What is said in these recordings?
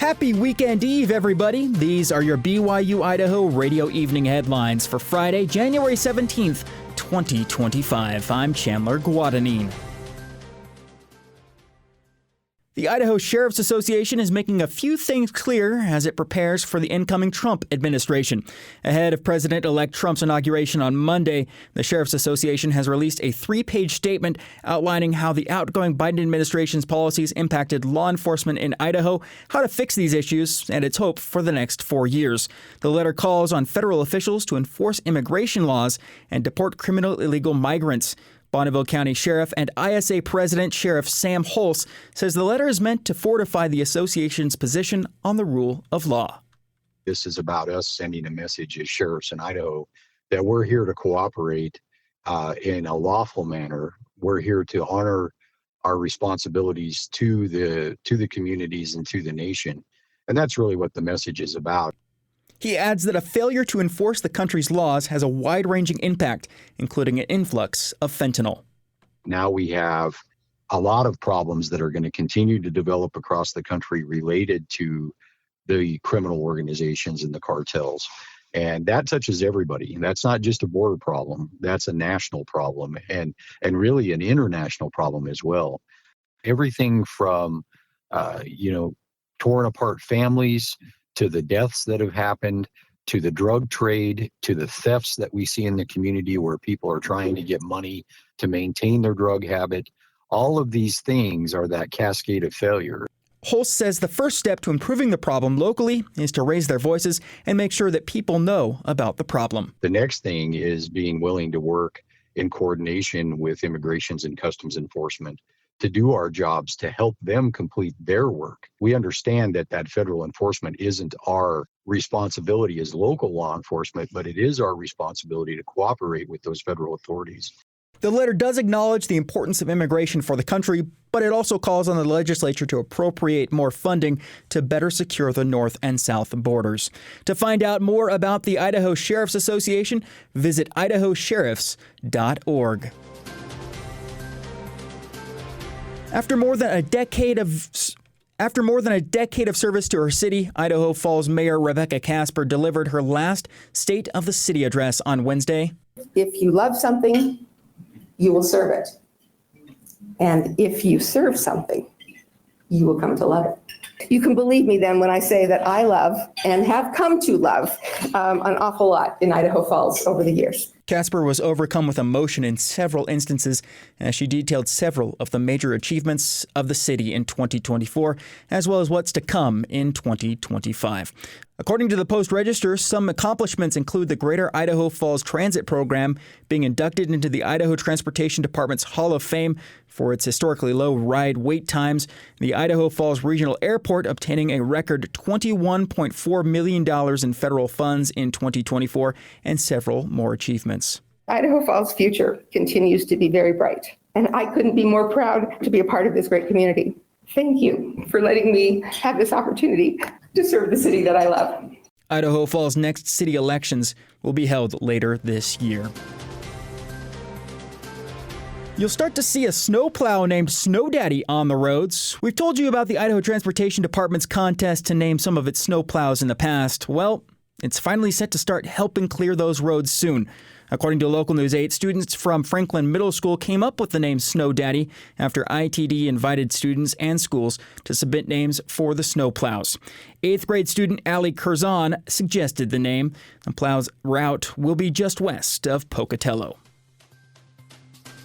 Happy Weekend Eve, everybody. These are your BYU-Idaho radio evening headlines for Friday, January 17th, 2025. I'm Chandler Guadagnine. The Idaho Sheriffs Association is making a few things clear as it prepares for the incoming Trump administration. Ahead of President-elect Trump's inauguration on Monday, the Sheriffs Association has released a 3-page statement outlining how the outgoing Biden administration's policies impacted law enforcement in Idaho, how to fix these issues, and its hope for the next 4 years. The letter calls on federal officials to enforce immigration laws and deport criminal illegal migrants. Bonneville County Sheriff and ISA President Sheriff Sam Holtz says the letter is meant to fortify the association's position on the rule of law. This is about us sending a message as sheriffs in Idaho that we're here to cooperate in a lawful manner. We're here to honor our responsibilities to the communities and to the nation. And that's really what the message is about. He adds that a failure to enforce the country's laws has a wide-ranging impact, including an influx of fentanyl. Now we have a lot of problems that are going to continue to develop across the country related to the criminal organizations and the cartels. And that touches everybody. That's not just a border problem. That's a national problem and really an international problem as well. Everything from, torn apart families, to the deaths that have happened, to the drug trade, to the thefts that we see in the community where people are trying to get money to maintain their drug habit. All of these things are that cascade of failure. Holtz says the first step to improving the problem locally is to raise their voices and make sure that people know about the problem. The next thing is being willing to work in coordination with Immigrations and Customs Enforcement to do our jobs to help them complete their work. We understand that federal enforcement isn't our responsibility as local law enforcement, but it is our responsibility to cooperate with those federal authorities. The letter does acknowledge the importance of immigration for the country, but it also calls on the legislature to appropriate more funding to better secure the north and south borders. To find out more about the Idaho Sheriffs Association, visit idahosheriffs.org. After more than a decade of service to her city, Idaho Falls Mayor Rebecca Casper delivered her last State of the City address on Wednesday. If you love something, you will serve it. And if you serve something, you will come to love it. You can believe me then when I say that I love and have come to love an awful lot in Idaho Falls over the years. Casper was overcome with emotion in several instances as she detailed several of the major achievements of the city in 2024, as well as what's to come in 2025. According to the Post-Register, some accomplishments include the Greater Idaho Falls Transit Program being inducted into the Idaho Transportation Department's Hall of Fame for its historically low ride wait times, the Idaho Falls Regional Airport obtaining a record $21.4 million in federal funds in 2024, and several more achievements. Idaho Falls' future continues to be very bright, and I couldn't be more proud to be a part of this great community. Thank you for letting me have this opportunity to serve the city that I love. Idaho Falls' next city elections will be held later this year. You'll start to see a snowplow named Snow Daddy on the roads. We've told you about the Idaho Transportation Department's contest to name some of its snowplows in the past. Well, it's finally set to start helping clear those roads soon. According to Local News 8, students from Franklin Middle School came up with the name Snow Daddy after ITD invited students and schools to submit names for the snowplows. 8th grade student Allie Curzon suggested the name. The plow's route will be just west of Pocatello.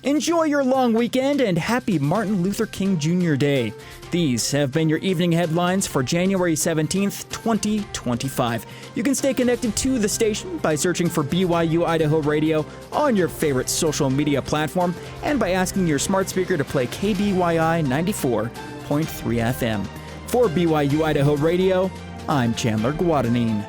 Enjoy your long weekend and happy Martin Luther King Jr. Day. These have been your evening headlines for January 17th, 2025. You can stay connected to the station by searching for BYU-Idaho Radio on your favorite social media platform and by asking your smart speaker to play KBYI 94.3 FM. For BYU-Idaho Radio, I'm Chandler Guadagnine.